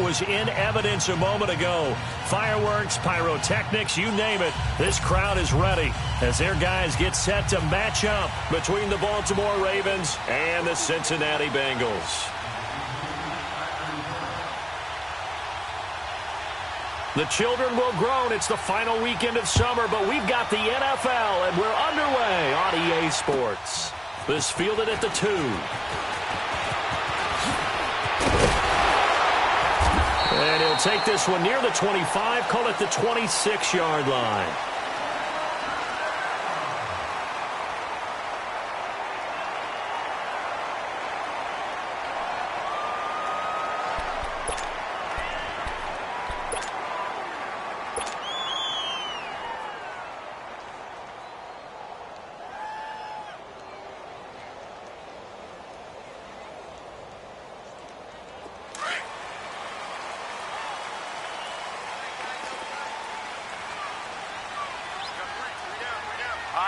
was in evidence a moment ago. Fireworks, pyrotechnics, you name it. This crowd is ready as their guys get set to match up between the Baltimore Ravens and the Cincinnati Bengals. The children will groan. It's the final weekend of summer, but we've got the NFL, and we're underway on EA Sports. This fielded at the 2. And he'll take this one near the 25, call it the 26-yard line.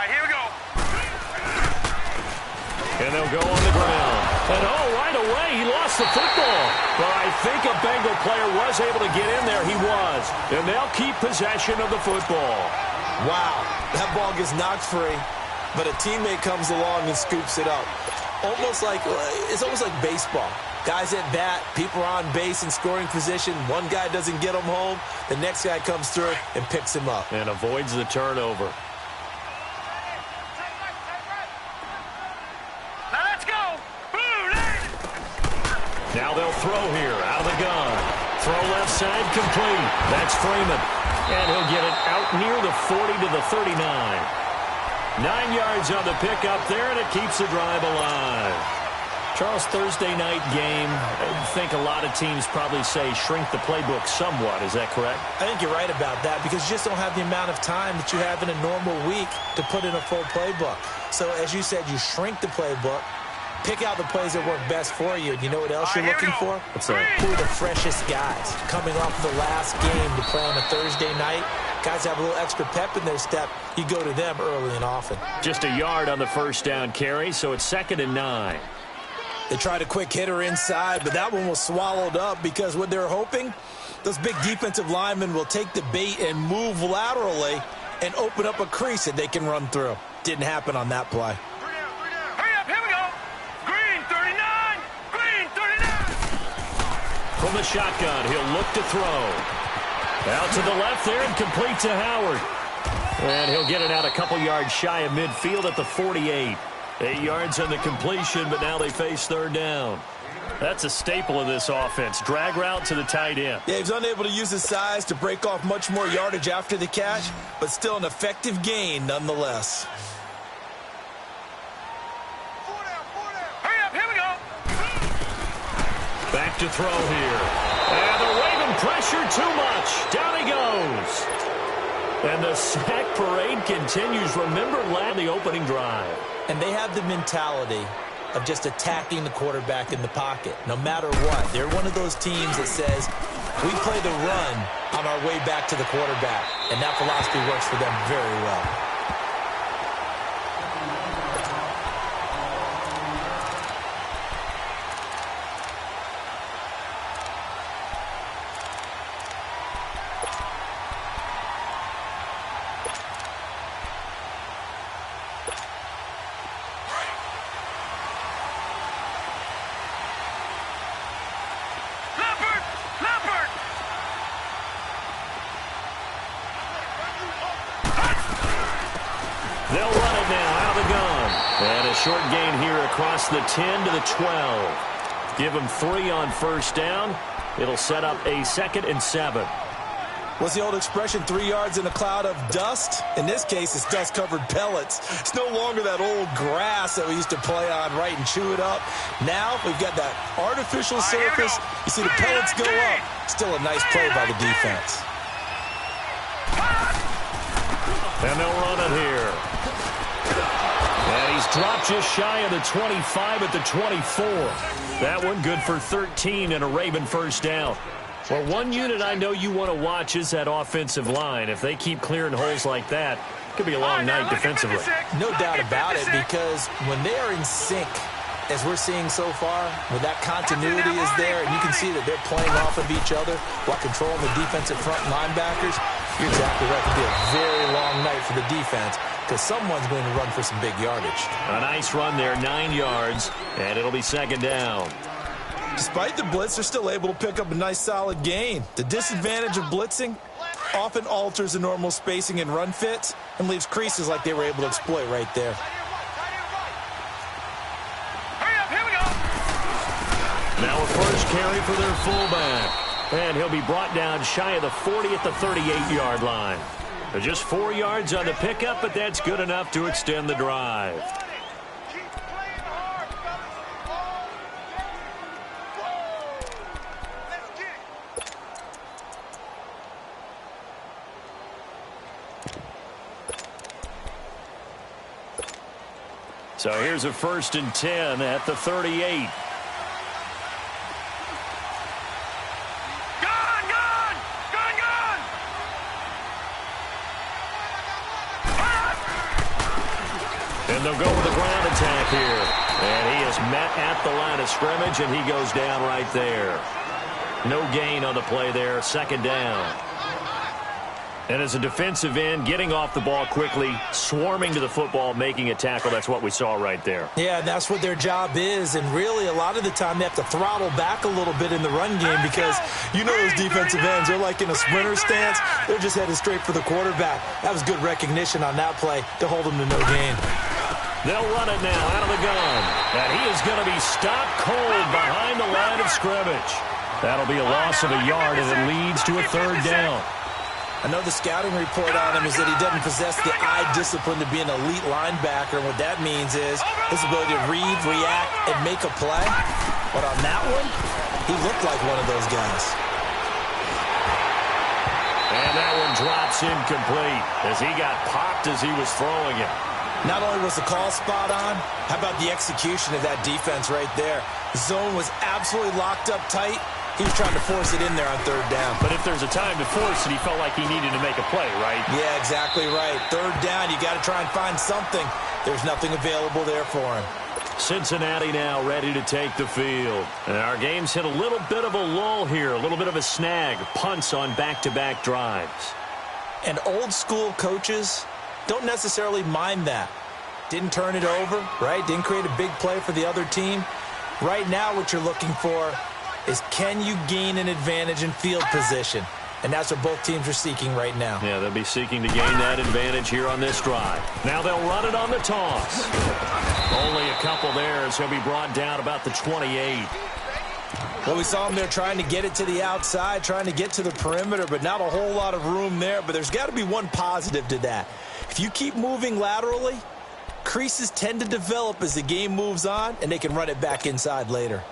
Here we go. And they'll go on the ground. And right away, he lost the football. Well, I think a Bengal player was able to get in there. He was. And they'll keep possession of the football. Wow, that ball gets knocked free, but a teammate comes along and scoops it up. It's almost like baseball. Guys at bat, people are on base in scoring position. One guy doesn't get him home. The next guy comes through and picks him up. And avoids the turnover. Now they'll throw here, out of the gun. Throw left side, complete. That's Freeman. And he'll get it out near the 40 to the 39. 9 yards on the pickup there, and it keeps the drive alive. Charles, Thursday night game, I think a lot of teams probably say shrink the playbook somewhat. Is that correct? I think you're right about that because you just don't have the amount of time that you have in a normal week to put in a full playbook. So, as you said, you shrink the playbook. Pick out the plays that work best for you. And you know what else you're looking for? What's that? Who are the freshest guys coming off of the last game to play on a Thursday night? Guys have a little extra pep in their step. You go to them early and often. Just a yard on the first down carry, so it's 2nd and 9. They tried a quick hitter inside, but that one was swallowed up because what they're hoping, those big defensive linemen will take the bait and move laterally and open up a crease that they can run through. Didn't happen on that play. From the shotgun, he'll look to throw. Out to the left there and complete to Howard. And he'll get it out a couple yards shy of midfield at the 48. 8 yards on the completion, but now they face 3rd down. That's a staple of this offense. Drag route to the tight end. Yeah, he's unable to use his size to break off much more yardage after the catch, but still an effective gain nonetheless. Back to throw here. And the Raven pressure too much. Down he goes. And the sack parade continues. Remember the opening drive. And they have the mentality of just attacking the quarterback in the pocket, no matter what. They're one of those teams that says, we play the run on our way back to the quarterback. And that philosophy works for them very well. They'll run it now out of the gun. And a short gain here across the 10 to the 12. Give them 3 on first down. It'll set up a 2nd and 7. What's the old expression, 3 yards in a cloud of dust? In this case, it's dust-covered pellets. It's no longer that old grass that we used to play on, right, and chew it up. Now we've got that artificial surface. You see the pellets go up. Still a nice play by the defense. And they'll run it here. And he's dropped just shy of the 25 at the 24. That one good for 13 and a Raven first down. Well, one unit I know you want to watch is that offensive line. If they keep clearing holes like that, it could be a long night defensively. No doubt about it, because when they are in sync as we're seeing so far, when that continuity is there, and you can see that they're playing off of each other while controlling the defensive front linebackers, you're exactly right. It could be a very long night for the defense because someone's going to run for some big yardage. A nice run there, 9 yards, and it'll be second down. Despite the blitz, they're still able to pick up a nice solid gain. The disadvantage of blitzing often alters the normal spacing and run fits and leaves creases like they were able to exploit right there. Now a first carry for their fullback. And he'll be brought down shy of the 40 at the 38-yard line. Just 4 yards on the pickup, but that's good enough to extend the drive. So here's a 1st and 10 at the 38. And they'll go with the ground attack here. And he is met at the line of scrimmage, and he goes down right there. No gain on the play there, second down. And as a defensive end, getting off the ball quickly, swarming to the football, making a tackle, that's what we saw right there. Yeah, that's what their job is. And really, a lot of the time, they have to throttle back a little bit in the run game because you know those defensive ends, they're like in a sprinter stance. They're just headed straight for the quarterback. That was good recognition on that play to hold them to no gain. They'll run it now out of the gun. And he is going to be stopped cold behind the line of scrimmage. That'll be a loss of a yard, and it leads to a third down. I know the scouting report on him is that he doesn't possess the eye discipline to be an elite linebacker. And what that means is his ability to read, react, and make a play. But on that one, he looked like one of those guys. And that one drops incomplete as he got popped as he was throwing it. Not only was the call spot on, how about the execution of that defense right there? The zone was absolutely locked up tight. He was trying to force it in there on third down. But if there's a time to force it, he felt like he needed to make a play, right? Yeah, exactly right. Third down, you got to try and find something. There's nothing available there for him. Cincinnati now ready to take the field. And our game's hit a little bit of a lull here, a little bit of a snag. Punts on back-to-back drives. And old school coaches don't necessarily mind that. Didn't turn it over, right? Didn't create a big play for the other team. Right now what you're looking for is can you gain an advantage in field position? And that's what both teams are seeking right now. Yeah, they'll be seeking to gain that advantage here on this drive. Now they'll run it on the toss. Only a couple there as he'll be brought down about the 28. Well, we saw him there trying to get it to the outside, trying to get to the perimeter, but not a whole lot of room there. But there's got to be one positive to that. If you keep moving laterally, creases tend to develop as the game moves on, and they can run it back inside later.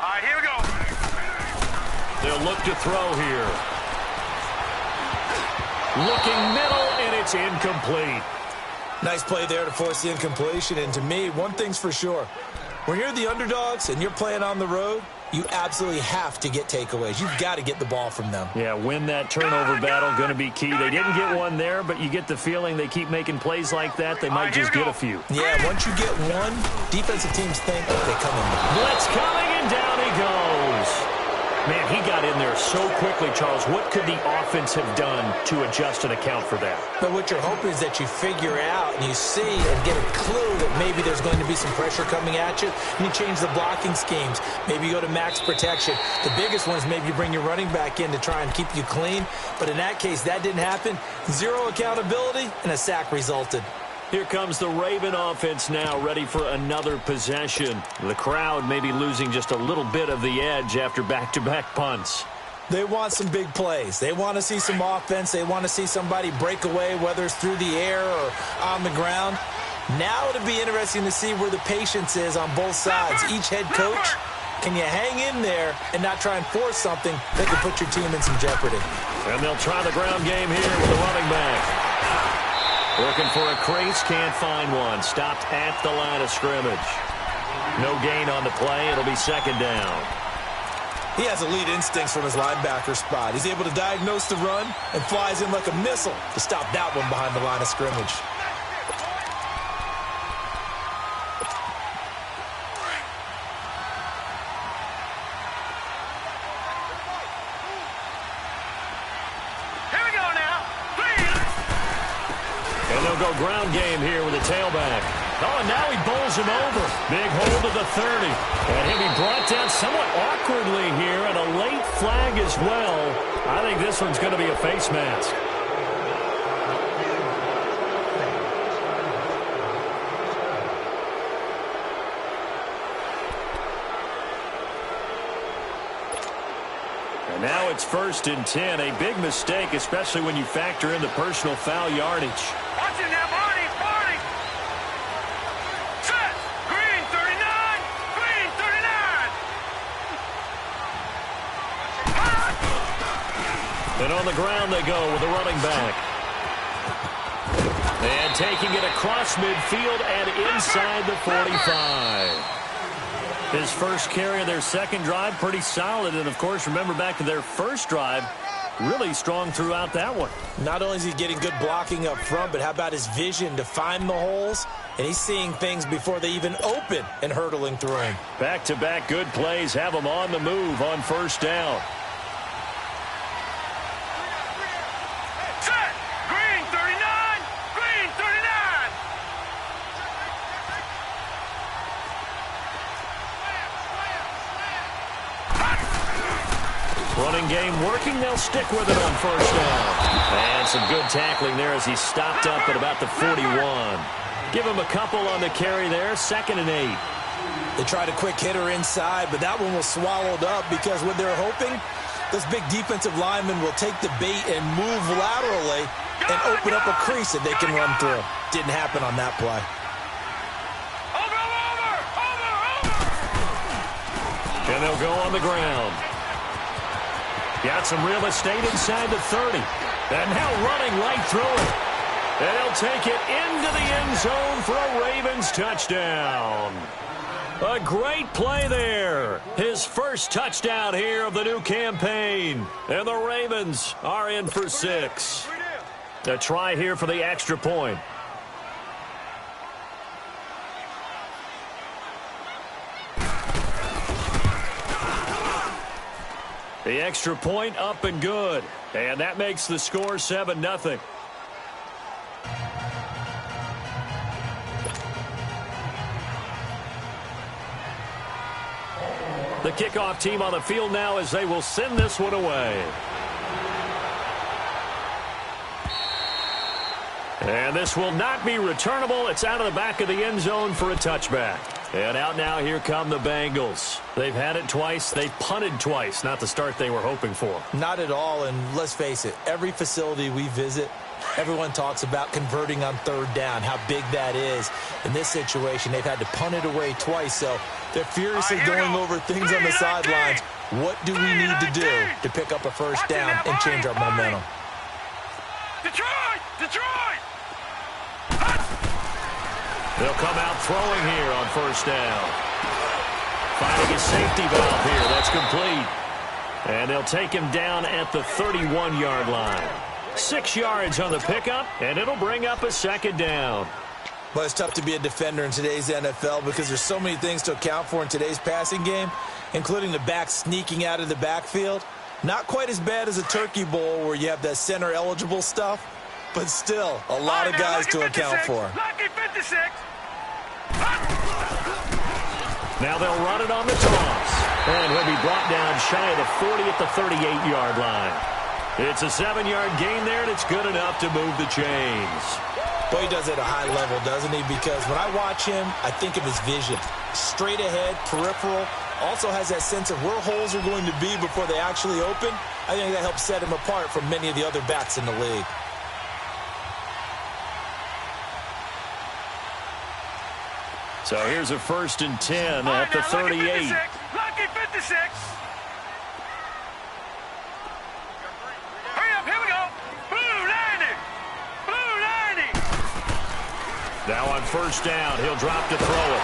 All right, here we go. They'll look to throw here. Looking middle, and it's incomplete. Nice play there to force the incompletion. And to me, one thing's for sure. When you're the underdogs and you're playing on the road, you absolutely have to get takeaways. You've got to get the ball from them. Yeah, win that turnover battle, going to be key. They didn't get one there, but you get the feeling they keep making plays like that, they might just get a few. Yeah, once you get one, defensive teams think they come in. Blitz coming, and down he goes. Man, he got in there so quickly, Charles. What could the offense have done to adjust and account for that? But what you're hoping is that you figure out and you see and get a clue that maybe there's going to be some pressure coming at you, and you change the blocking schemes. Maybe you go to max protection. The biggest one is maybe you bring your running back in to try and keep you clean. But in that case, that didn't happen. Zero accountability, and a sack resulted. Here comes the Raven offense now, ready for another possession. The crowd may be losing just a little bit of the edge after back-to-back punts. They want some big plays. They want to see some offense. They want to see somebody break away, whether it's through the air or on the ground. Now it'll be interesting to see where the patience is on both sides. Each head coach, can you hang in there and not try and force something that could put your team in some jeopardy? And they'll try the ground game here with the running back. Looking for a crease, can't find one. Stopped at the line of scrimmage. No gain on the play. It'll be second down. He has elite instincts from his linebacker spot. He's able to diagnose the run and flies in like a missile to stop that one behind the line of scrimmage. Here we go now. Please. And they'll go ground game here with a tailback. Oh, and now he bowls him over. Big hold of the 30. And he'll be brought down somewhat awkwardly here, and a late flag as well. I think this one's going to be a face mask. And now it's 1st and 10. A big mistake, especially when you factor in the personal foul yardage. Watch it now, Barney, Barney. Set. Green 39. Green 39. And on the ground they go with a running back. And taking it across midfield and inside the 45. His first carry of their second drive, pretty solid. And, of course, remember back to their first drive, really strong throughout that one. Not only is he getting good blocking up front, but how about his vision to find the holes? And he's seeing things before they even open and hurtling through him. Back-to-back good plays have him on the move on first down. Set. Green 39. Green 39. Running game working. They'll stick with it on first down. And some good tackling there as he stopped up at about the 41. Give him a couple on the carry there. 2nd and 8. They tried a quick hitter inside, but that one was swallowed up because what they're hoping, those big defensive linemen will take the bait and move laterally and open up a crease that they can run through. Didn't happen on that play. And they'll go on the ground. Got some real estate inside the 30. And now running right through it. And he'll take it into the end zone for a Ravens touchdown. A great play there. His first touchdown here of the new campaign. And the Ravens are in for 6. A try here for the extra point. The extra point up and good. And that makes the score 7-0. The kickoff team on the field now as they will send this one away. And this will not be returnable. It's out of the back of the end zone for a touchback. And out now, here come the Bengals. They've had it twice. They've punted twice. Not the start they were hoping for. Not at all, and let's face it, every facility we visit, everyone talks about converting on 3rd down, how big that is. In this situation, they've had to punt it away twice, so they're furiously going over things on the sidelines. What do we need to do to pick up a first down and change our momentum? Detroit! Detroit! They'll come out throwing here on first down. Finding a safety valve here. That's complete. And they'll take him down at the 31-yard line. 6 yards on the pickup, and it'll bring up a 2nd down. Well, it's tough to be a defender in today's NFL because there's so many things to account for in today's passing game, including the back sneaking out of the backfield. Not quite as bad as a turkey bowl where you have that center-eligible stuff, but still a lot of guys to account for. Lucky 56. Now they'll run it on the toss. And he'll be brought down shy of the 40 at the 38-yard line. It's a 7-yard gain there, and it's good enough to move the chains. Boy, he does it at a high level, doesn't he? Because when I watch him, I think of his vision. Straight ahead, peripheral. Also has that sense of where holes are going to be before they actually open. I think that helps set him apart from many of the other backs in the league. So here's a 1st and 10 at the 38. Lucky 56. Hurry up, here we go. Blue 90. Blue 90. Now on first down, he'll drop to throw it.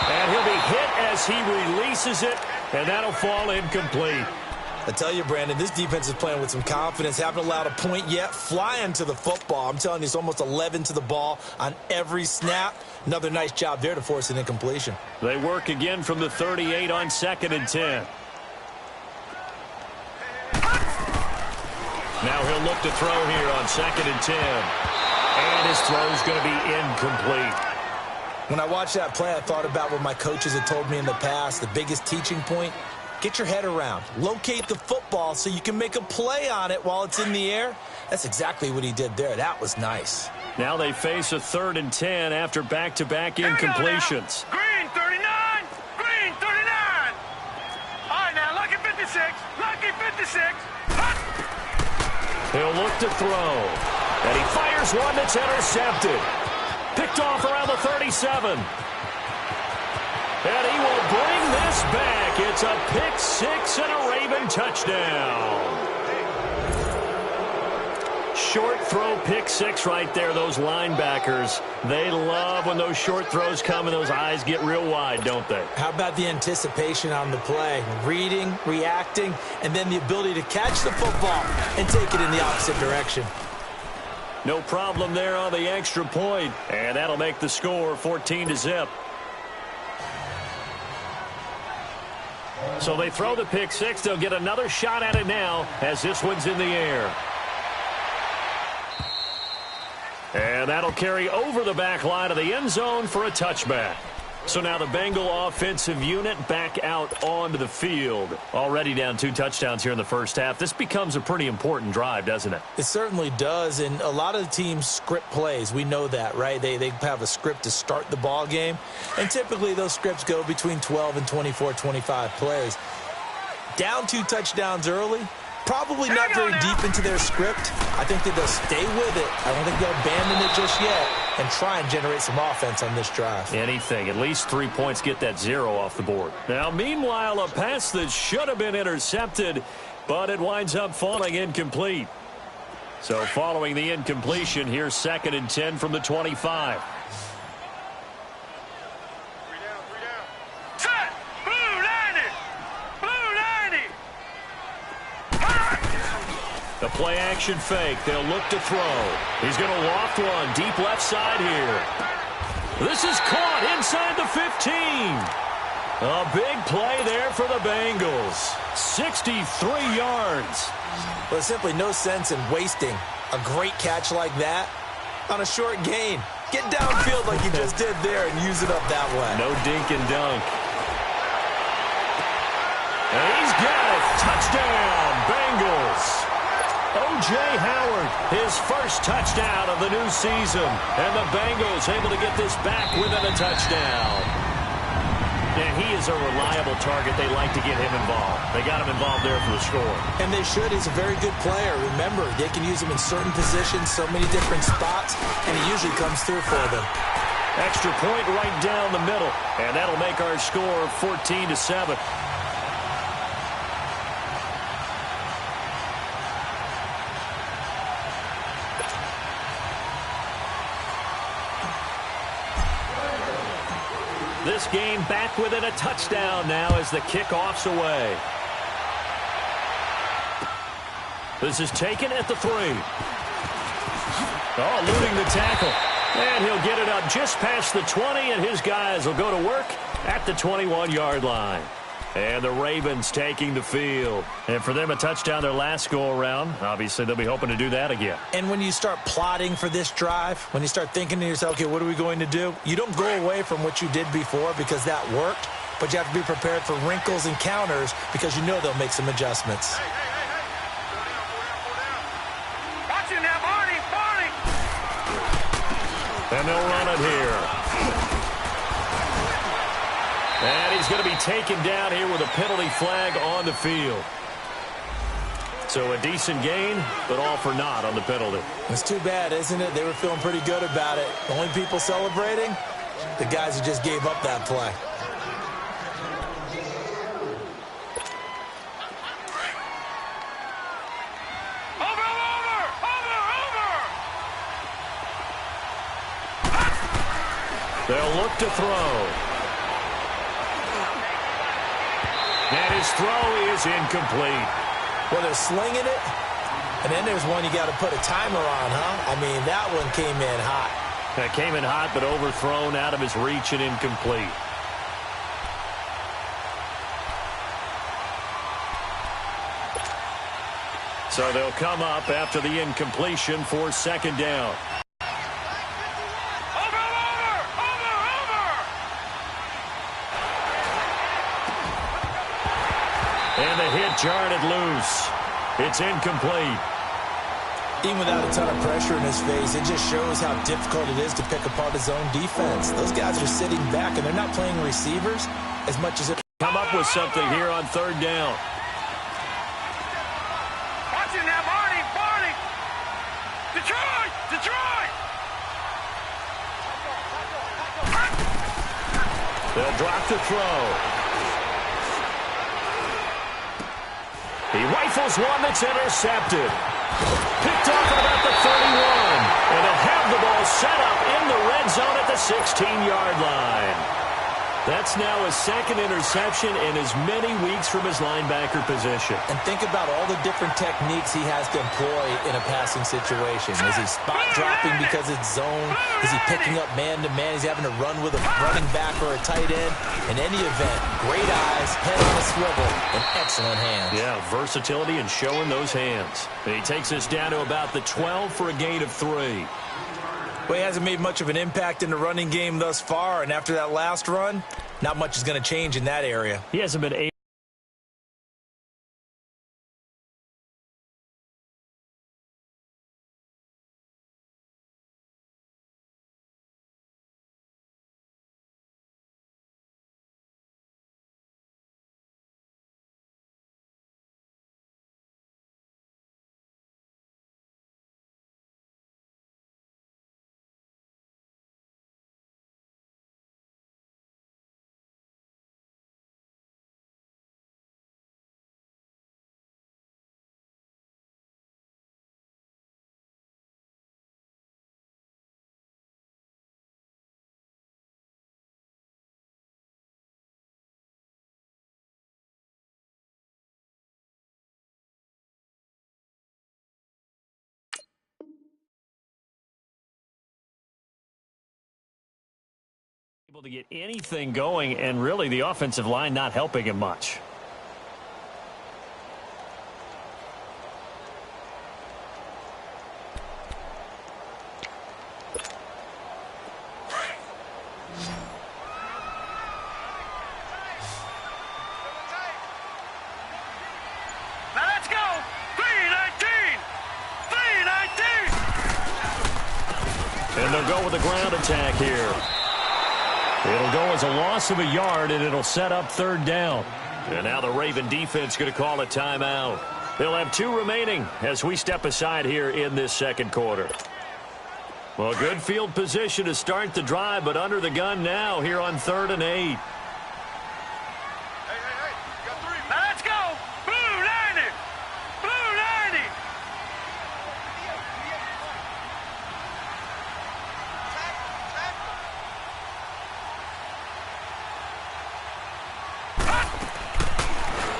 And he'll be hit as he releases it. And that'll fall incomplete. I tell you, Brandon, this defense is playing with some confidence. Haven't allowed a point yet. Flying to the football. I'm telling you, it's almost 11 to the ball on every snap. Another nice job there to force an incompletion. They work again from the 38 on 2nd and 10. Now he'll look to throw here on 2nd and 10. And his throw's going to be incomplete. When I watched that play, I thought about what my coaches had told me in the past. The biggest teaching point, get your head around. Locate the football so you can make a play on it while it's in the air. That's exactly what he did there. That was nice. Now they face a 3rd and 10 after back-to-back incompletions. Green 39. Green 39. All right, now, lucky 56. Lucky 56. He'll look to throw. And he fires one that's intercepted. Picked off around the 37. And he will bring this back. It's a pick six and a Raven touchdown. Short throw pick six right there. Those linebackers, they love when those short throws come and those eyes get real wide, don't they? How about the anticipation on the play? Reading, reacting, and then the ability to catch the football and take it in the opposite direction. No problem there on the extra point. And that'll make the score 14-0. So they throw the pick six. They'll get another shot at it now as this one's in the air. And that'll carry over the back line of the end zone for a touchback. So now the Bengal offensive unit back out onto the field. Already down 2 touchdowns here in the first half. This becomes a pretty important drive, doesn't it? It certainly does, and a lot of the teams script plays. We know that, right? They have a script to start the ball game, and typically those scripts go between 12 and 24, 25 plays. Down 2 touchdowns early, probably not very deep into their script. I think that they'll stay with it. I don't think they'll abandon it just yet and try and generate some offense on this drive. Anything. At least 3 points, get that 0 off the board. Now, meanwhile, a pass that should have been intercepted, but it winds up falling incomplete. So following the incompletion, here's 2nd and 10 from the 25. Set. Blue 90. Blue 90. The play action fake. They'll look to throw. He's going to loft one deep left side here. This is caught inside the 15. A big play there for the Bengals. 63 yards. Well, there's simply no sense in wasting a great catch like that on a short gain. Get downfield like you just did there and use it up that way. No dink and dunk. And he's got it. Touchdown, Bengals. O.J. Howard, his first touchdown of the new season. And the Bengals able to get this back within a touchdown. And he is a reliable target. They like to get him involved. They got him involved there for the score. And they should. He's a very good player. Remember, they can use him in certain positions, so many different spots, and he usually comes through for them. Extra point right down the middle. And that'll make our score 14-7. This game back within a touchdown now as the kickoff's away. This is taken at the 3. Oh, eluding the tackle. And he'll get it up just past the 20, and his guys will go to work at the 21-yard line. And the Ravens taking the field. And for them, a touchdown their last go-around. Obviously, they'll be hoping to do that again. And when you start plotting for this drive, when you start thinking to yourself, okay, what are we going to do? You don't go away from what you did before because that worked, but you have to be prepared for wrinkles and counters because you know they'll make some adjustments. Watch it now, Barney. Barney. And they'll run it here. And he's going to be taken down here with a penalty flag on the field. So a decent gain, but all for naught on the penalty. It's too bad, isn't it? They were feeling pretty good about it. The only people celebrating, the guys who just gave up that play. They'll look to throw. And his throw is incomplete. Well, they're slinging it, and then there's one you got to put a timer on, huh? I mean, that one came in hot. That came in hot, but overthrown, out of his reach and incomplete. So they'll come up after the incompletion for second down. And the hit jarred loose. It's incomplete. Even without a ton of pressure in his face, it just shows how difficult it is to pick apart his own defense. Those guys are sitting back, and they're not playing receivers as much as it. Come up with something here on third down. Watch it now, Barney! Detroit! They'll drop the throw. He rifles one that's intercepted. Picked off at about the 31. And they'll have the ball set up in the red zone at the 16-yard line. That's now his second interception in as many weeks from his linebacker position. And think about all the different techniques he has to employ in a passing situation. Is he spot dropping because it's zone? Is he picking up man-to-man? Is he having to run with a running back or a tight end? In any event, great eyes, head on a swivel, and excellent hands. Yeah, versatility and showing those hands. And he takes us down to about the 12 for a gain of 3. Well, he hasn't made much of an impact in the running game thus far, and after that last run, not much is going to change in that area. He hasn't been able to get anything going, and really the offensive line not helping him much. Now let's go! 3-19! And they'll go with a ground attack here. It'll go as a loss of a yard, and it'll set up third down. And now the Raven defense going to call a timeout. They'll have 2 remaining as we step aside here in this second quarter. Well, good field position to start the drive, but under the gun now here on 3rd and 8. Hey, got 3. Now let's go! Blue 90! Blue 90!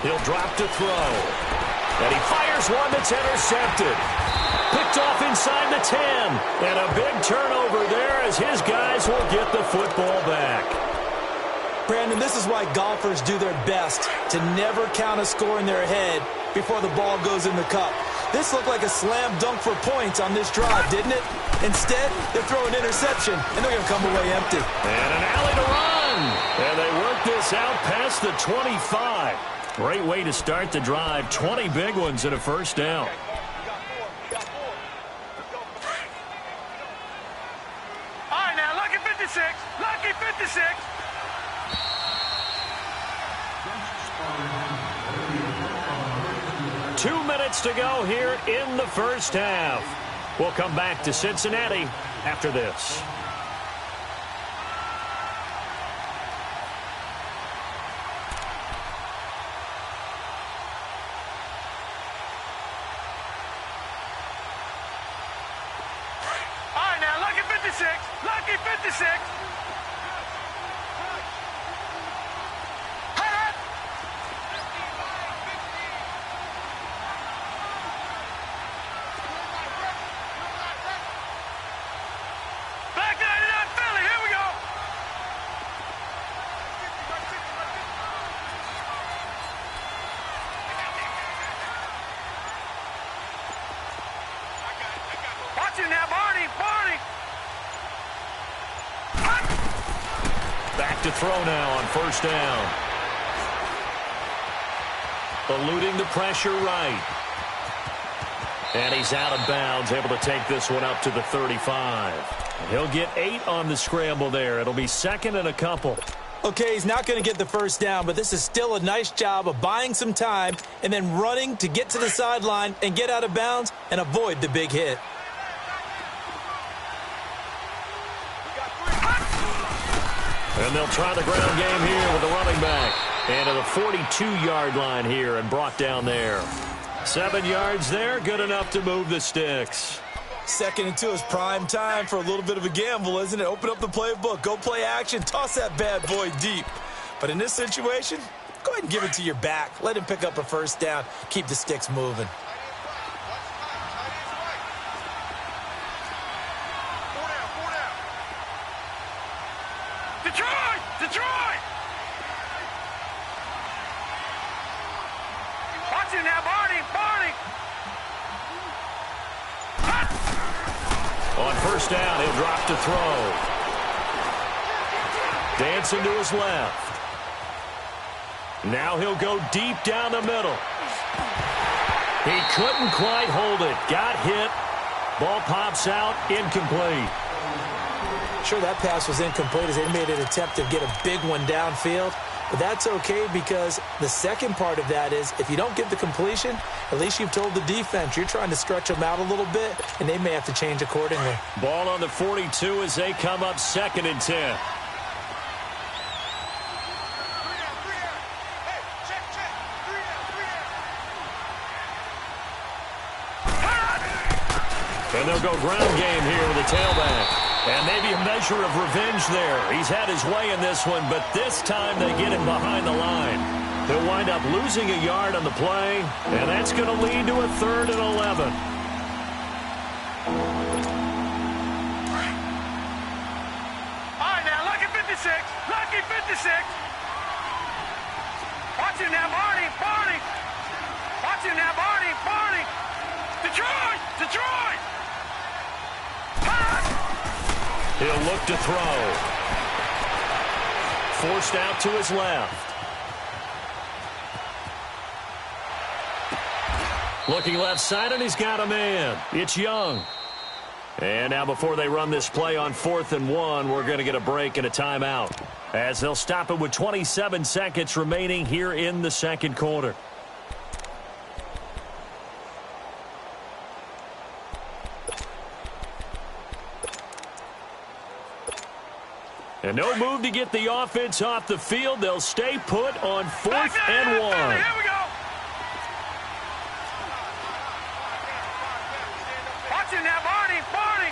He'll drop to throw. And he fires one that's intercepted. Picked off inside the 10. And a big turnover there as his guys will get the football back. Brandon, this is why golfers do their best to never count a score in their head before the ball goes in the cup. This looked like a slam dunk for points on this drive, didn't it? Instead, they throw an interception, and they're going to come away empty. And an alley to run. And they work this out past the 25. Great way to start the drive. 20 big ones and a first down. All right, now, lucky 56. Lucky 56. Two minutes to go here in the first half. We'll come back to Cincinnati after this. Lucky 56. to throw now on first down. Eluding the pressure right. And he's out of bounds, able to take this one up to the 35. He'll get 8 on the scramble there. It'll be second and a couple. Okay, he's not going to get the first down, but this is still a nice job of buying some time and then running to get to the sideline and get out of bounds and avoid the big hit. And they'll try the ground game here with the running back. And to the 42-yard line here and brought down there. 7 yards there, good enough to move the sticks. 2nd and 2 is prime time for a little bit of a gamble, isn't it? Open up the playbook, go play action, toss that bad boy deep. But in this situation, go ahead and give it to your back. Let him pick up a first down, keep the sticks moving. Detroit! Detroit! Watch it now, Barney! Barney! On first down, he'll drop to throw. Dancing to his left. Now he'll go deep down the middle. He couldn't quite hold it. Got hit. Ball pops out, incomplete. Sure, that pass was incomplete as they made an attempt to get a big one downfield. But that's okay because the second part of that is if you don't get the completion, at least you've told the defense you're trying to stretch them out a little bit, and they may have to change accordingly. Ball on the 42 as they come up 2nd and 10. And they'll go ground game here with the tailback. And maybe a measure of revenge there. He's had his way in this one, but this time they get him behind the line. He'll wind up losing a yard on the play, and that's going to lead to a 3rd and 11. All right, now, lucky 56. Lucky 56. Watch it now, Barney. Barney. Watch it now, Barney. Barney. Detroit. Detroit. He'll look to throw. Forced out to his left. Looking left side, and he's got a man. It's Young. And now before they run this play on 4th and 1, we're going to get a break and a timeout, as they'll stop it with 27 seconds remaining here in the second quarter. And no move to get the offense off the field. They'll stay put on 4th and 1. Here we go. Watch it now, Barney. Barney.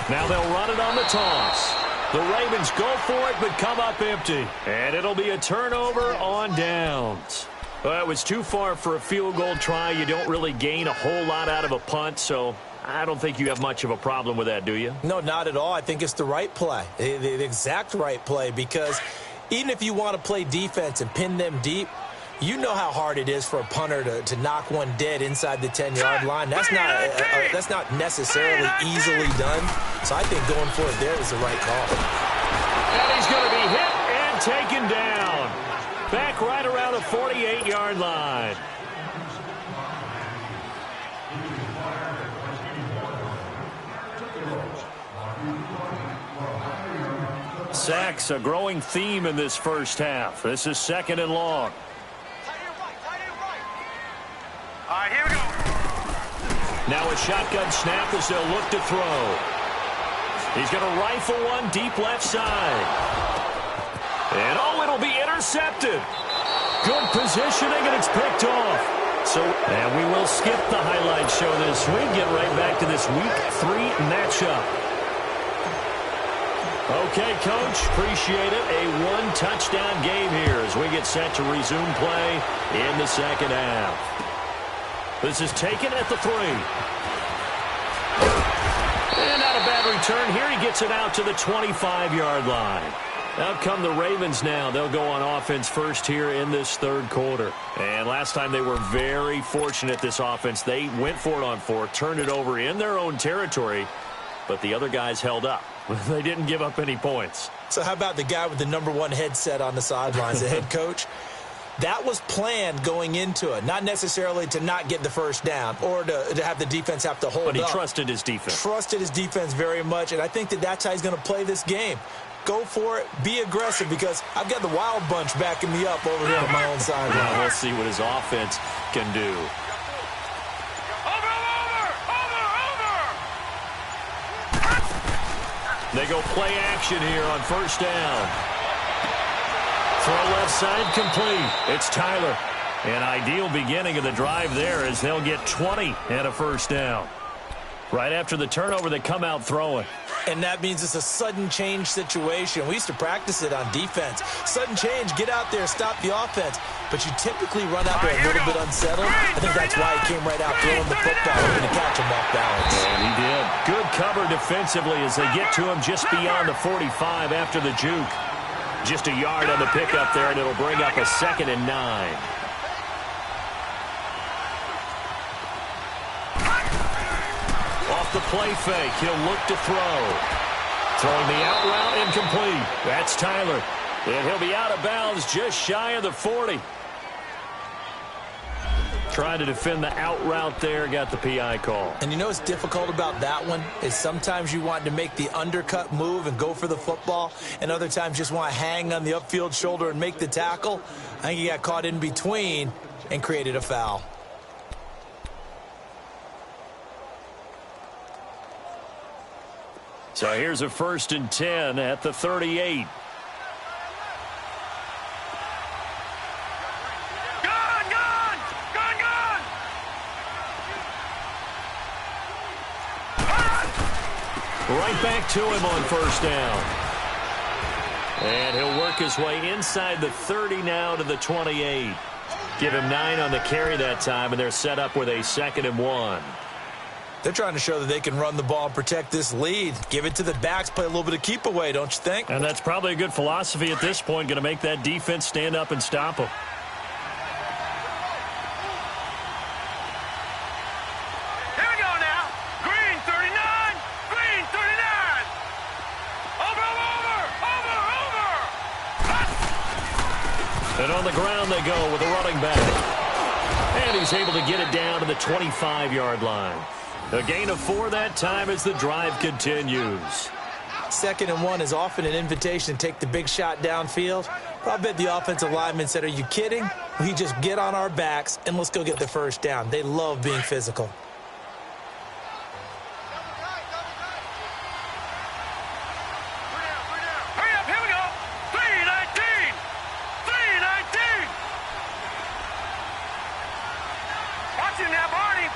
Now they'll run it on the toss. The Ravens go for it, but come up empty. And it'll be a turnover on downs. Well, it was too far for a field goal try. You don't really gain a whole lot out of a punt, so I don't think you have much of a problem with that, do you? No, not at all. I think it's the right play, the exact right play, because even if you want to play defense and pin them deep, you know how hard it is for a punter to knock one dead inside the 10-yard line. That's not necessarily easily done. So I think going for it there is the right call. And he's going to be hit and taken down. Back right around the 48-yard line. Sacks, a growing theme in this first half. This is 2nd and long. All right, here we go. Now a shotgun snap as they'll look to throw. He's going to rifle one deep left side. And it'll be intercepted. Good positioning, and it's picked off. And we will skip the highlight show this week. Get right back to this Week 3 matchup. Okay, Coach, appreciate it. A one-touchdown game here as we get set to resume play in the second half. This is taken at the 3. And not a bad return here. He gets it out to the 25-yard line. Out come the Ravens now. They'll go on offense first here in this third quarter. And last time they were very fortunate, this offense. They went for it on 4, turned it over in their own territory. but the other guys held up. They didn't give up any points. So how about the guy with the #1 headset on the sidelines, the head coach? That was planned going into it, not necessarily to not get the first down or to have the defense have to hold up. But he trusted his defense. Trusted his defense very much, and I think that's how he's going to play this game. Go for it. Be aggressive, because I've got the wild bunch backing me up over here on my own sideline. Well, we'll see what his offense can do. They go play action here on first down. Throw left side complete. It's Tyler. An ideal beginning of the drive there, as they'll get 20 and a first down. Right after the turnover, they come out throwing. And that means it's a sudden change situation. We used to practice it on defense. Sudden change, get out there, stop the offense. But you typically run out there a little bit unsettled. I think that's why he came right out throwing the football, hoping to catch him off balance. And he did. Good cover defensively as they get to him just beyond the 45 after the juke. Just a yard on the pickup there, and it'll bring up a 2nd and 9. Off the play fake, he'll look to throw. Throwing the out route, incomplete. That's Tyler. And he'll be out of bounds just shy of the 40. Trying to defend the out route there, got the PI call. And you know what's difficult about that one is sometimes you want to make the undercut move and go for the football, and other times just want to hang on the upfield shoulder and make the tackle. I think he got caught in between and created a foul. So here's a 1st and 10 at the 38. Right back to him on first down. And he'll work his way inside the 30 now to the 28. Give him 9 on the carry that time, and they're set up with a 2nd and 1. They're trying to show that they can run the ball and protect this lead. Give it to the backs, play a little bit of keep away, don't you think? And that's probably a good philosophy at this point, going to make that defense stand up and stop them. Here we go now. Green 39. Green 39. Over. And on the ground they go with a running back. And he's able to get it down to the 25-yard line. A gain of 4 that time as the drive continues. 2nd and 1 is often an invitation to take the big shot downfield. But I bet the offensive lineman said, are you kidding? We just get on our backs and let's go get the first down. They love being physical. Hurry up, here we go. 319. 319. Watch him now, Barney.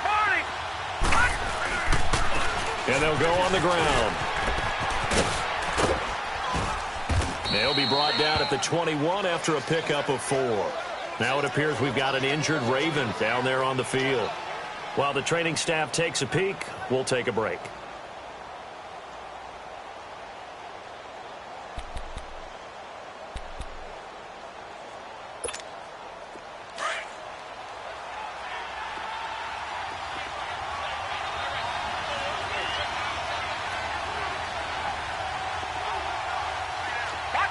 And they'll go on the ground. They'll be brought down at the 21 after a pickup of 4. Now it appears we've got an injured Raven down there on the field. While the training staff takes a peek, we'll take a break.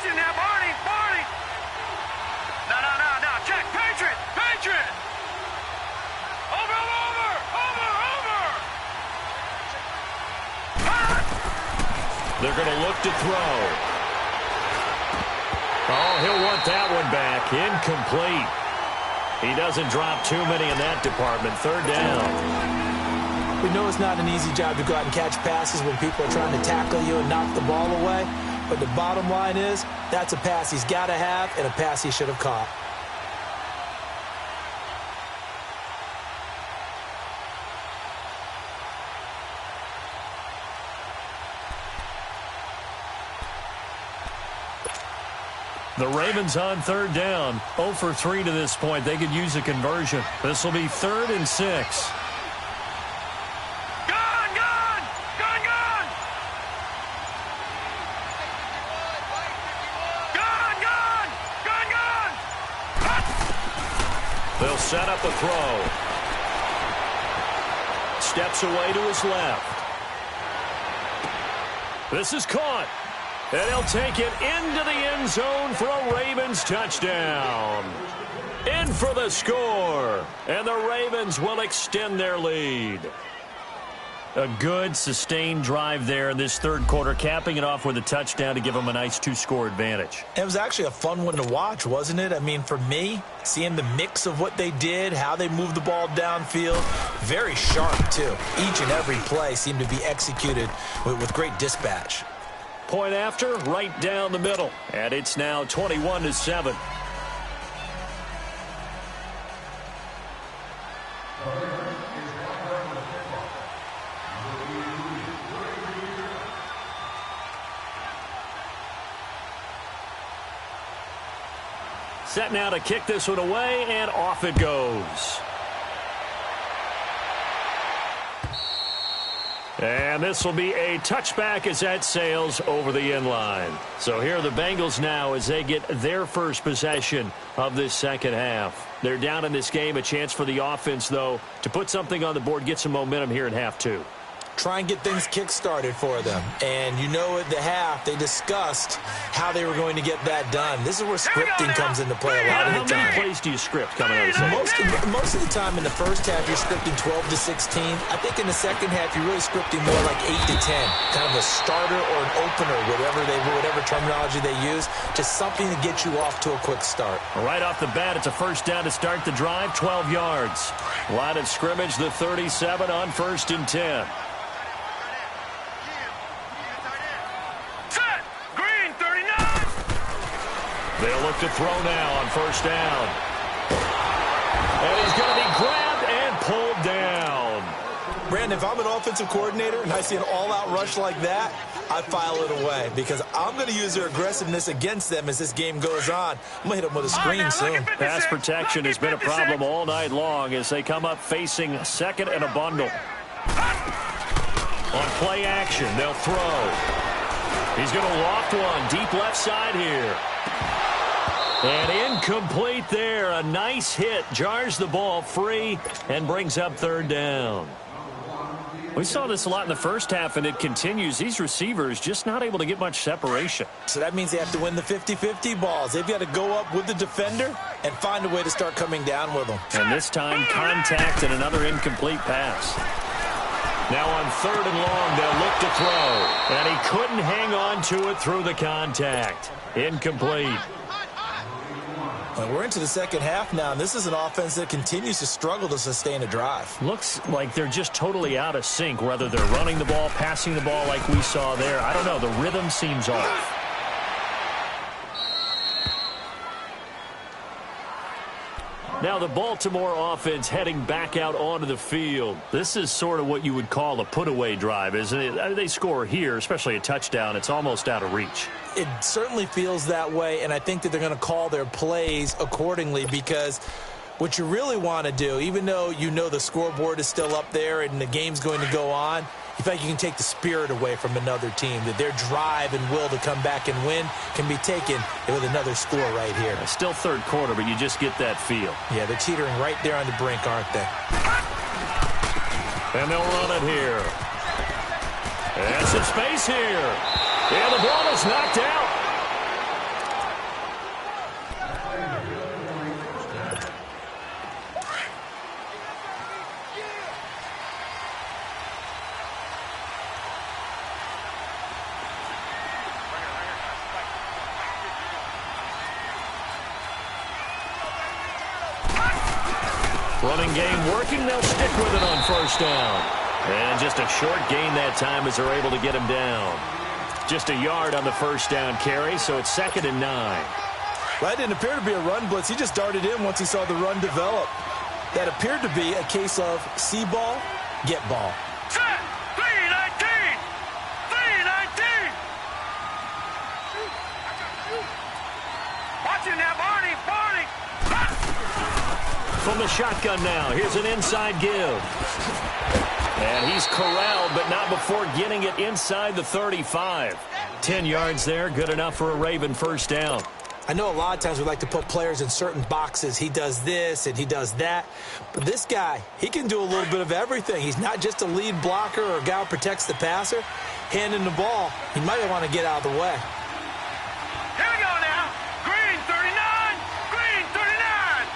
Now, Barney. No. Check. Patriot. Over. They're going to look to throw. Oh, he'll want that one back. Incomplete. He doesn't drop too many in that department. 3rd down. We know it's not an easy job to go out and catch passes when people are trying to tackle you and knock the ball away. But the bottom line is, that's a pass he's got to have and a pass he should have caught. The Ravens on 3rd down. 0 for 3 to this point. They could use a conversion. This will be 3rd and 6. They'll set up a throw. Steps away to his left. This is caught. And he'll take it into the end zone for a Ravens touchdown. In for the score. And the Ravens will extend their lead. A good, sustained drive there in this third quarter, capping it off with a touchdown to give them a nice 2-score advantage. It was actually a fun one to watch, wasn't it? I mean, for me, seeing the mix of what they did, how they moved the ball downfield, very sharp, too. Each and every play seemed to be executed with great dispatch. Point after, right down the middle. And it's now 21-7. Set now to kick this one away, and off it goes. And this will be a touchback as that sails over the end line. So here are the Bengals now as they get their first possession of this second half. They're down in this game. A chance for the offense, though, to put something on the board, get some momentum here in half two. Try and get things kick-started for them. And you know at the half, they discussed how they were going to get that done. This is where scripting comes into play a lot of the time. How many plays do you script coming out of the second? Most of the time in the first half, you're scripting 12 to 16. I think in the second half, you're really scripting more like 8 to 10. Kind of a starter or an opener, whatever terminology they use. Just something to get you off to a quick start. Right off the bat, it's a first down to start the drive, 12 yards. Line of scrimmage, the 37 on 1st and 10. They'll look to throw now on first down. And he's going to be grabbed and pulled down. Brandon, if I'm an offensive coordinator and I see an all-out rush like that, I file it away because I'm going to use their aggressiveness against them as this game goes on. I'm going to hit them with a screen soon. Pass protection has been a problem all night long as they come up facing second and a bundle. On play action, they'll throw. He's going to loft one deep left side here. And incomplete there. A nice hit. Jars the ball free and brings up third down. We saw this a lot in the first half, and it continues. These receivers just not able to get much separation. So that means they have to win the 50-50 balls. They've got to go up with the defender and find a way to start coming down with them. And this time, contact and another incomplete pass. Now on third and long, they'll look to throw. And he couldn't hang on to it through the contact. Incomplete. Well, we're into the second half now, and this is an offense that continues to struggle to sustain a drive. Looks like they're just totally out of sync, whether they're running the ball, passing the ball like we saw there. I don't know. The rhythm seems off. Now the Baltimore offense heading back out onto the field. This is sort of what you would call a put-away drive, isn't it? They score here, especially a touchdown. It's almost out of reach. It certainly feels that way, and I think that they're going to call their plays accordingly because what you really want to do, even though you know the scoreboard is still up there and the game's going to go on, you feel like you can take the spirit away from another team, that their drive and will to come back and win can be taken with another score right here. It's still third quarter, but you just get that feel. Yeah, they're teetering right there on the brink, aren't they? And they'll run it here. And some space here. And the ball is knocked out. Running game working. They'll stick with it on first down. And just a short gain that time as they're able to get him down. Just a yard on the first down carry, so it's 2nd and 9. Well, that didn't appear to be a run blitz. He just darted in once he saw the run develop. That appeared to be a case of see ball, get ball. Set! 319! 319! Watch it now, Barney! Barney! From the shotgun now, here's an inside give. And he's corralled, but not before getting it inside the 35. 10 yards there, good enough for a Raven first down. I know a lot of times we like to put players in certain boxes. He does this and he does that. But this guy, he can do a little bit of everything. He's not just a lead blocker or a guy who protects the passer. Handing the ball, he might want to get out of the way. Here we go now. Green 39. Green 39.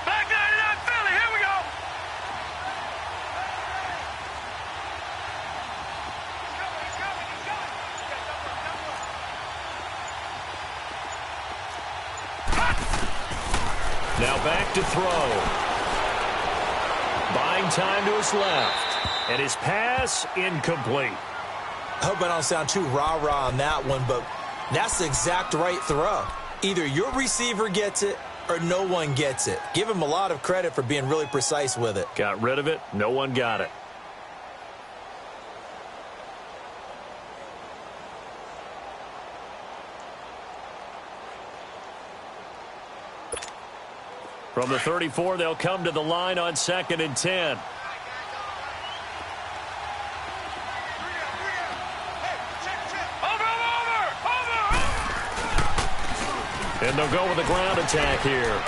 Back 99 Philly. Here we go. He's coming. Now back to throw. Buying time to his left. And his pass incomplete. I hope I don't sound too rah-rah on that one, but that's the exact right throw. Either your receiver gets it or no one gets it. Give him a lot of credit for being really precise with it. Got rid of it. No one got it. From the 34, they'll come to the line on 2nd and 10. And they'll go with a ground attack here.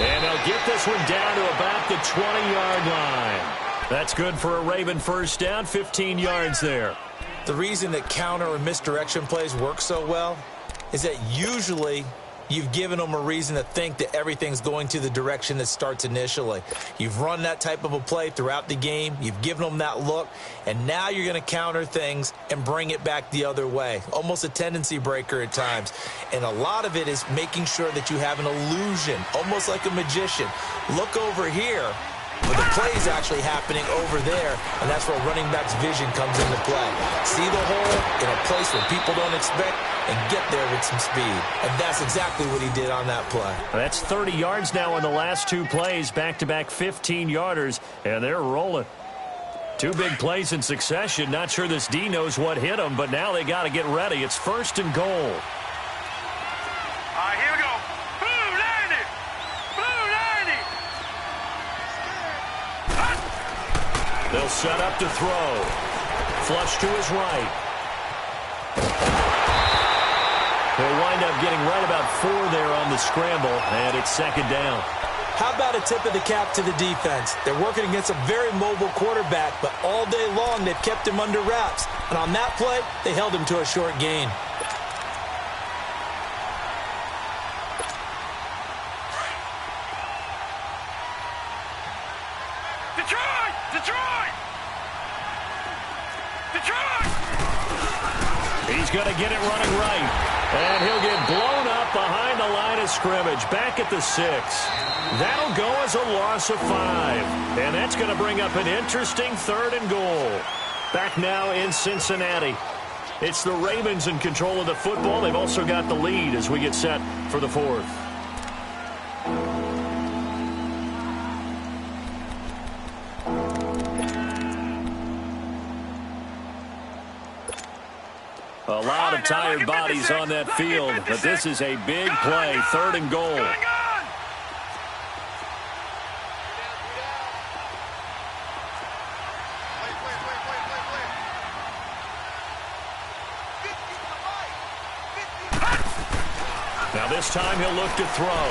And they'll get this one down to about the 20-yard line. That's good for a Raven first down, 15 yards there. The reason that counter or misdirection plays work so well is that usually you've given them a reason to think that everything's going to the direction that starts initially. You've run that type of a play throughout the game. You've given them that look. And now you're going to counter things and bring it back the other way. Almost a tendency breaker at times. And a lot of it is making sure that you have an illusion, almost like a magician. Look over here. But the play is actually happening over there, and that's where running back's vision comes into play. See the hole in a place where people don't expect and get there with some speed. And that's exactly what he did on that play. That's 30 yards now in the last two plays, back-to-back 15-yarders, and they're rolling. Two big plays in succession. Not sure this D knows what hit them, but now they got to get ready. It's 1st and goal. All right, here we go. Blue 90. Blue 90. They'll set up to throw. Flush to his right. He'll wind up getting right about 4 there on the scramble, and it's 2nd down. How about a tip of the cap to the defense? They're working against a very mobile quarterback, but all day long they've kept him under wraps. And on that play, they held him to a short gain. Detroit! Detroit! Detroit! He's going to get it running right. And he'll get blown up behind the line of scrimmage, back at the 6. That'll go as a loss of 5. And that's going to bring up an interesting 3rd and goal. Back now in Cincinnati. It's the Ravens in control of the football. They've also got the lead as we get set for the 4th. A lot of tired bodies on that field, but this is a big play, 3rd and goal. Now this time he'll look to throw.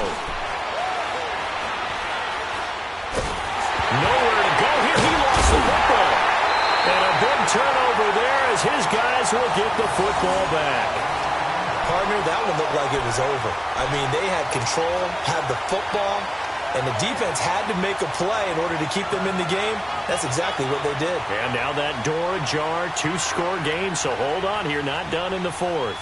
Nowhere to go here. He lost the football. And a big turnover there as his guys will get the football back. Partner, that one looked like it was over. I mean, they had control, had the football, and the defense had to make a play in order to keep them in the game. That's exactly what they did. And now that door ajar, 2-score game, so hold on here, not done in the 4th.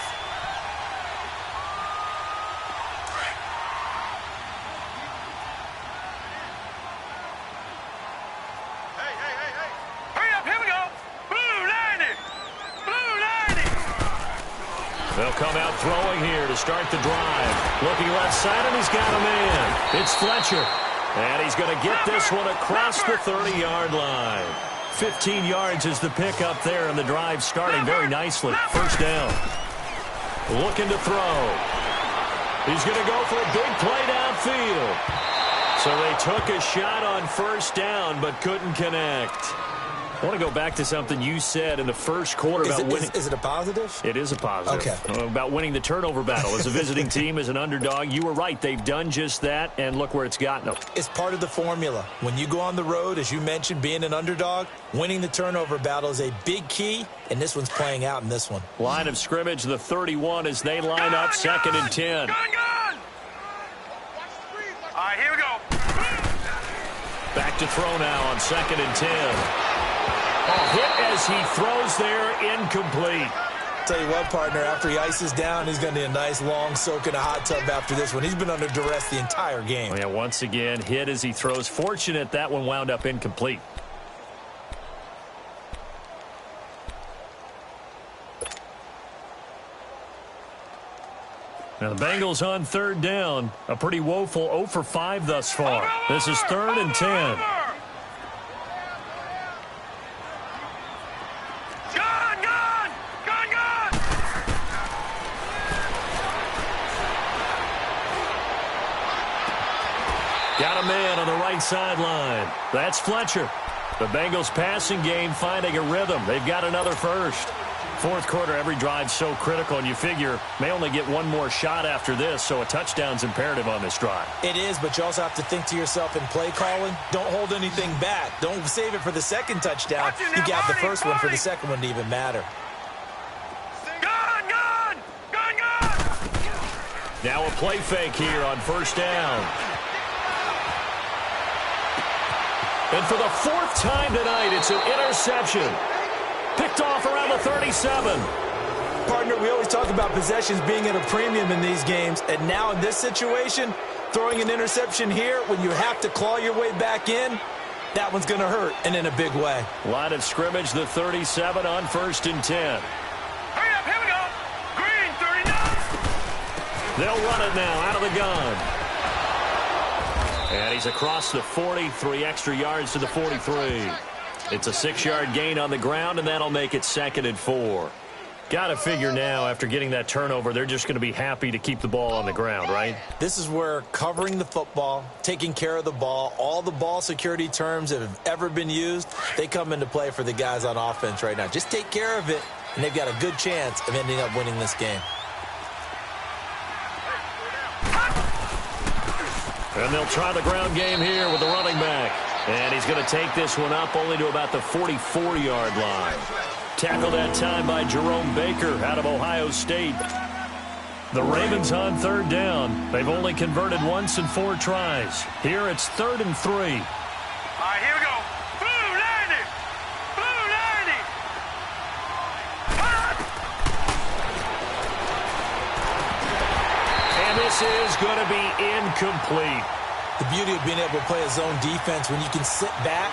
They'll come out throwing here to start the drive. Looking left side, and he's got a man. It's Fletcher. And he's going to get this one across the 30-yard line. 15 yards is the pickup there, and the drive starting very nicely. 1st down. Looking to throw. He's going to go for a big play downfield. So they took a shot on 1st down, but couldn't connect. I want to go back to something you said in the first quarter about winning. Is it a positive? It is a positive. Okay. About winning the turnover battle. As a visiting team, as an underdog, you were right. They've done just that, and look where it's gotten them. It's part of the formula. When you go on the road, as you mentioned, being an underdog, winning the turnover battle is a big key, and this one's playing out in this one. Line of scrimmage, the 31 as they line up, 2nd and 10. Gun! All right, here we go. Back to throw now on 2nd and 10. A hit as he throws there, incomplete. Tell you what, partner, after he ices down, he's going to need a nice long soak in a hot tub after this one. He's been under duress the entire game. Yeah, once again, hit as he throws. Fortunate that one wound up incomplete. Now the Bengals on 3rd down. A pretty woeful 0 for 5 thus far. This is 3rd and 10. Gun! Got a man on the right sideline. That's Fletcher. The Bengals passing game finding a rhythm. They've got another first. 4th quarter, every drive so critical, and you figure may only get one more shot after this, so a touchdown's imperative on this drive. It is, but you also have to think to yourself in play calling, don't hold anything back. Don't save it for the second touchdown. You got the first one for the second one to even matter. Gun! Now a play fake here on 1st down. And for the 4th time tonight, it's an interception. Picked off around the 37. Partner, we always talk about possessions being at a premium in these games, and now in this situation, throwing an interception here when you have to claw your way back in, that one's going to hurt, and in a big way. Line of scrimmage, the 37 on 1st and 10. Hurry up, here we go. Green, 39. They'll run it now out of the gun. And he's across the 40, 3 extra yards to the 43. It's a 6-yard gain on the ground, and that'll make it 2nd and 4. Got to figure now, after getting that turnover, they're just going to be happy to keep the ball on the ground, right? This is where covering the football, taking care of the ball, all the ball security terms that have ever been used, they come into play for the guys on offense right now. Just take care of it, and they've got a good chance of ending up winning this game. And they'll try the ground game here with the running back. And he's going to take this one up only to about the 44-yard line. Tackled that time by Jerome Baker out of Ohio State. The Ravens on 3rd down. They've only converted once in 4 tries. Here it's 3rd and 3. All right, here we go. Blue 90. Blue 90. And this is going to be incomplete. The beauty of being able to play a zone defense when you can sit back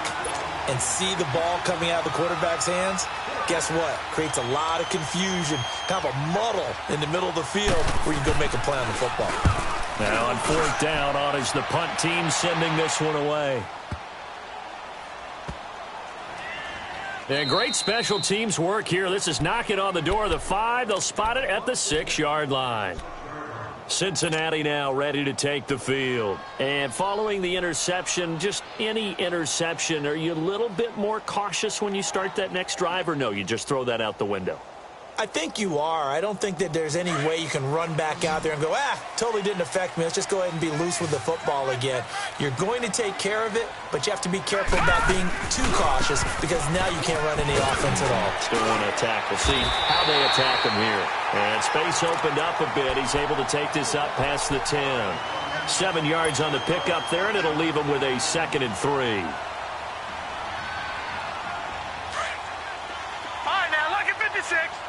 and see the ball coming out of the quarterback's hands, guess what? Creates a lot of confusion, kind of a muddle in the middle of the field where you can go make a play on the football. Now on 4th down, on is the punt team sending this one away. And great special teams work here. This is knocking on the door of the 5. They'll spot it at the 6-yard line. Cincinnati now ready to take the field. And following the interception, just any interception, are you a little bit more cautious when you start that next drive, or no, you just throw that out the window? I think you are. I don't think that there's any way you can run back out there and go, totally didn't affect me. Let's just go ahead and be loose with the football again. You're going to take care of it, but you have to be careful about being too cautious because now you can't run any offense at all. Still want to attack. We'll see how they attack him here. And space opened up a bit. He's able to take this up past the 10. 7 yards on the pickup there, and it'll leave him with a 2nd and 3.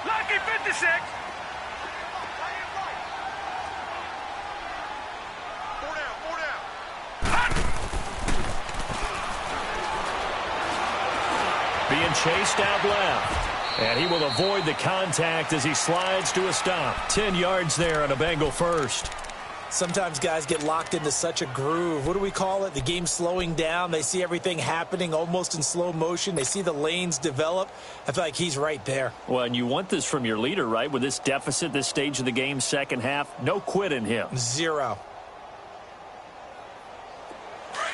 Lucky 56. 4 down. Being chased out left. And he will avoid the contact as he slides to a stop. 10 yards there on a Bengal first. Sometimes guys get locked into such a groove. What do we call it? The game's slowing down. They see everything happening almost in slow motion. They see the lanes develop. I feel like he's right there. Well, and you want this from your leader, right? With this deficit, this stage of the game, second half, no quit in him. 0.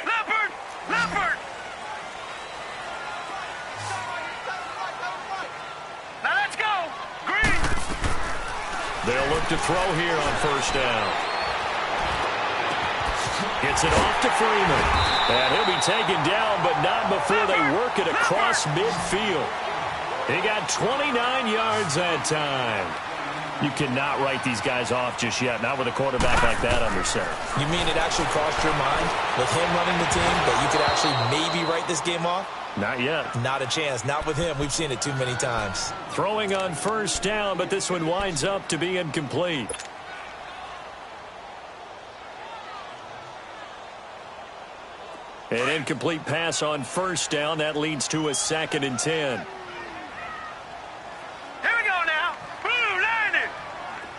Leopard! They'll look to throw here on first down. Gets it off to Freeman. And he'll be taken down, but not before they work it across midfield. He got 29 yards that time. You cannot write these guys off just yet, not with a quarterback like that under center. You mean it actually crossed your mind with him running the team that you could actually maybe write this game off? Not yet. Not a chance. Not with him. We've seen it too many times. Throwing on first down, but this one winds up to be incomplete. An incomplete pass on first down. That leads to a 2nd and 10. Here we go now. Blue 90.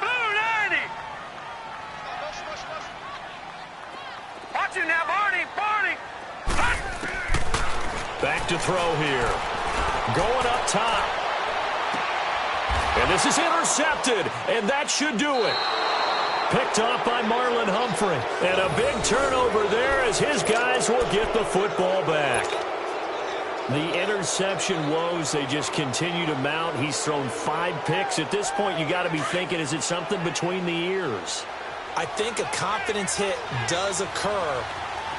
Blue 90. Watch it now, Barney. Barney. Back to throw here. Going up top. And this is intercepted, and that should do it. Picked off by Marlon Humphrey. And a big turnover there as his guys will get the football back. The interception woes, they just continue to mount. He's thrown 5 picks. At this point, you got to be thinking, is it something between the ears? I think a confidence hit does occur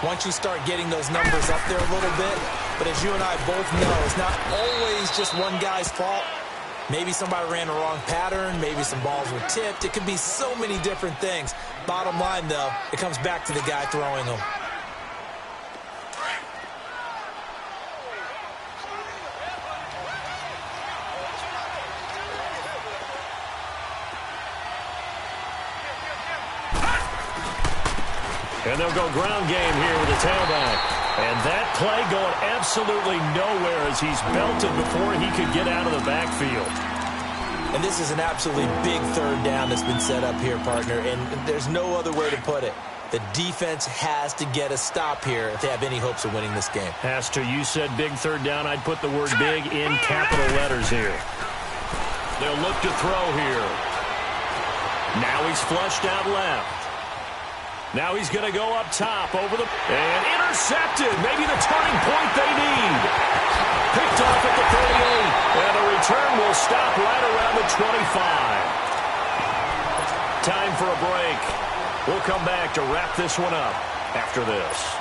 once you start getting those numbers up there a little bit. But as you and I both know, it's not always just one guy's fault. Maybe somebody ran the wrong pattern. Maybe some balls were tipped. It could be so many different things. Bottom line, though, it comes back to the guy throwing them. And they'll go ground game here with the tailback. And that play going absolutely nowhere as he's belted before he could get out of the backfield. And this is an absolutely big 3rd down that's been set up here, partner. And there's no other way to put it. The defense has to get a stop here if they have any hopes of winning this game. Has to. You said big 3rd down. I'd put the word big in capital letters here. They'll look to throw here. Now he's flushed out left. Now he's going to go up top over the... And intercepted. Maybe the turning point they need. Picked off at the 38. And a return will stop right around the 25. Time for a break. We'll come back to wrap this one up after this.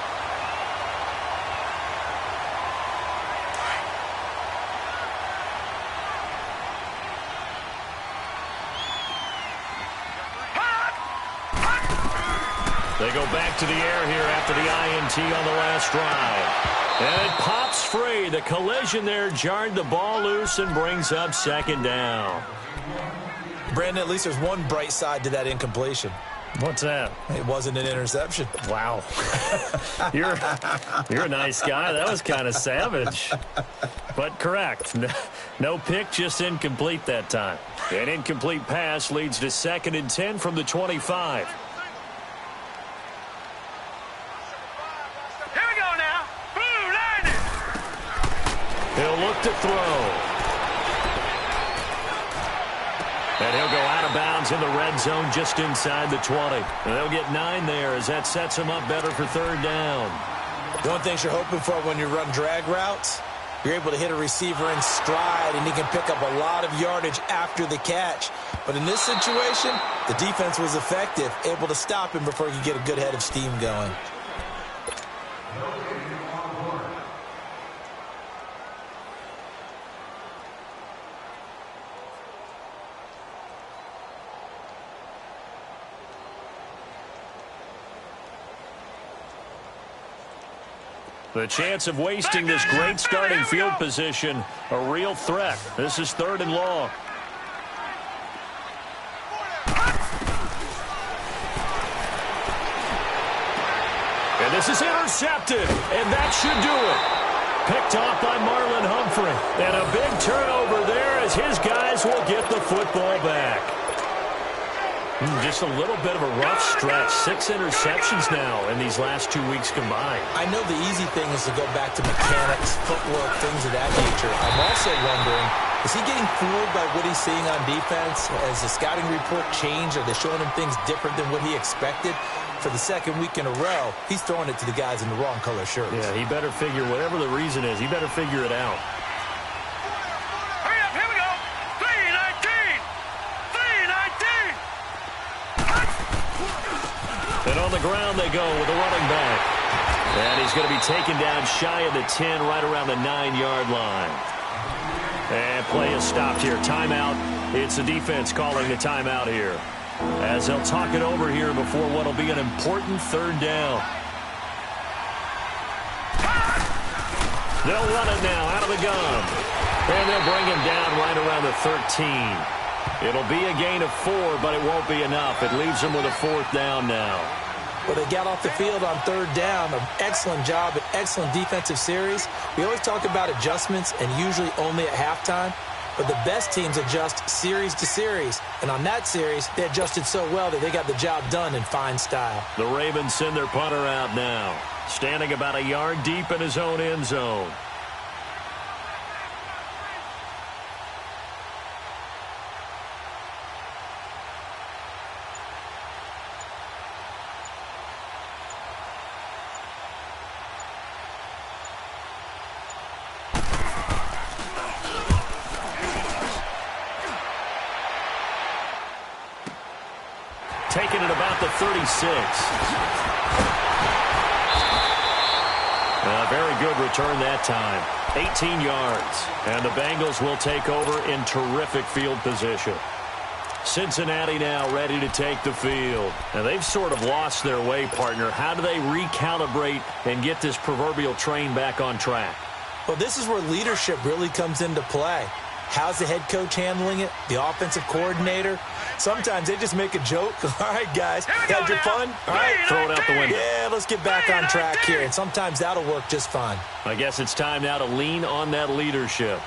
They go back to the air here after the INT on the last drive. And it pops free. The collision there jarred the ball loose and brings up 2nd down. Brandon, at least there's one bright side to that incompletion. What's that? It wasn't an interception. Wow. You're a nice guy. That was kind of savage. But correct. No pick, just incomplete that time. An incomplete pass leads to 2nd and 10 from the 25. He'll look to throw. And he'll go out of bounds in the red zone just inside the 20. And they'll get 9 there as that sets him up better for 3rd down. One thing you're hoping for when you run drag routes, you're able to hit a receiver in stride, and he can pick up a lot of yardage after the catch. But in this situation, the defense was effective, able to stop him before he could get a good head of steam going. The chance of wasting this great starting field position, a real threat. This is 3rd and long. And this is intercepted, and that should do it. Picked off by Marlon Humphrey. And a big turnover there as his guys will get the football back. Just a little bit of a rough stretch. 6 interceptions now in these last 2 weeks combined. I know the easy thing is to go back to mechanics, footwork, things of that nature. I'm also wondering, is he getting fooled by what he's seeing on defense? Has the scouting report changed? Are they showing him things different than what he expected? For the 2nd week in a row, he's throwing it to the guys in the wrong color shirts. Yeah, he better figure, whatever the reason is, he better figure it out. Hurry up, here we go. 3:19. 3:19. On the ground they go with the running back. And he's going to be taken down shy of the 10, right around the 9-yard line. And play is stopped here. Timeout. It's the defense calling the timeout here, as they'll talk it over here before what will be an important third down. They'll run it now out of the gun. And they'll bring him down right around the 13. It'll be a gain of 4, but it won't be enough. It leaves them with a 4th down now. Well, they got off the field on third down. An excellent job, an excellent defensive series. We always talk about adjustments, and usually only at halftime. But the best teams adjust series to series. And on that series, they adjusted so well that they got the job done in fine style. The Ravens send their punter out now, standing about a yard deep in his own end zone. Taking it about the 36. A very good return that time. 18 yards. And the Bengals will take over in terrific field position. Cincinnati now ready to take the field. Now, they've sort of lost their way, partner. How do they recalibrate and get this proverbial train back on track? Well, this is where leadership really comes into play. How's the head coach handling it? The offensive coordinator? Sometimes they just make a joke. All right, guys, had your fun? All right, throw it out the window. Yeah, let's get back on track here. And sometimes that'll work just fine. I guess it's time now to lean on that leadership.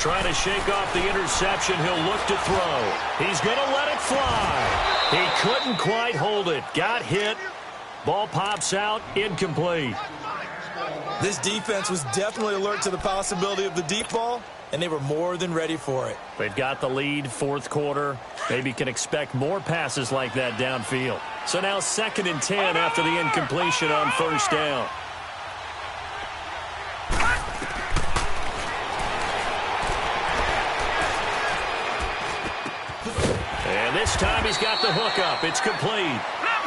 Trying to shake off the interception. He'll look to throw. He's going to let it fly. He couldn't quite hold it. Got hit. Ball pops out, incomplete. This defense was definitely alert to the possibility of the deep ball, and they were more than ready for it. They've got the lead, 4th quarter. Maybe can expect more passes like that downfield. So now 2nd and 10 after the incompletion on 1st down. And this time he's got the hook up. It's complete.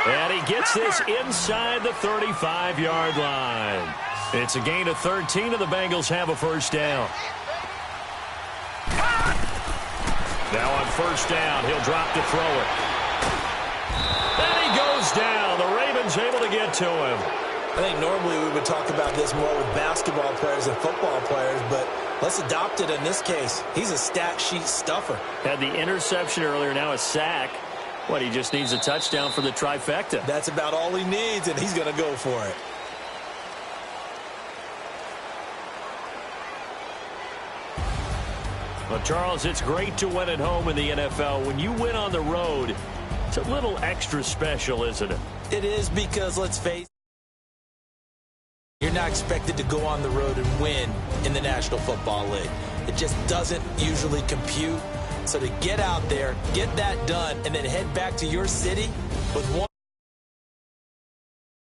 And he gets this inside the 35-yard line. It's a gain of 13, and the Bengals have a 1st down. Now on 1st down, he'll drop to throw it. And he goes down. The Ravens able to get to him. I think normally we would talk about this more with basketball players and football players, but let's adopt it in this case. He's a stat sheet stuffer. Had the interception earlier, now a sack. What, he just needs a touchdown for the trifecta. That's about all he needs, and he's going to go for it. Well, Charles, it's great to win at home in the NFL. When you win on the road, it's a little extra special, isn't it? It is, because let's face it, you're not expected to go on the road and win in the National Football League. It just doesn't usually compute. So to get out there, get that done, and then head back to your city with one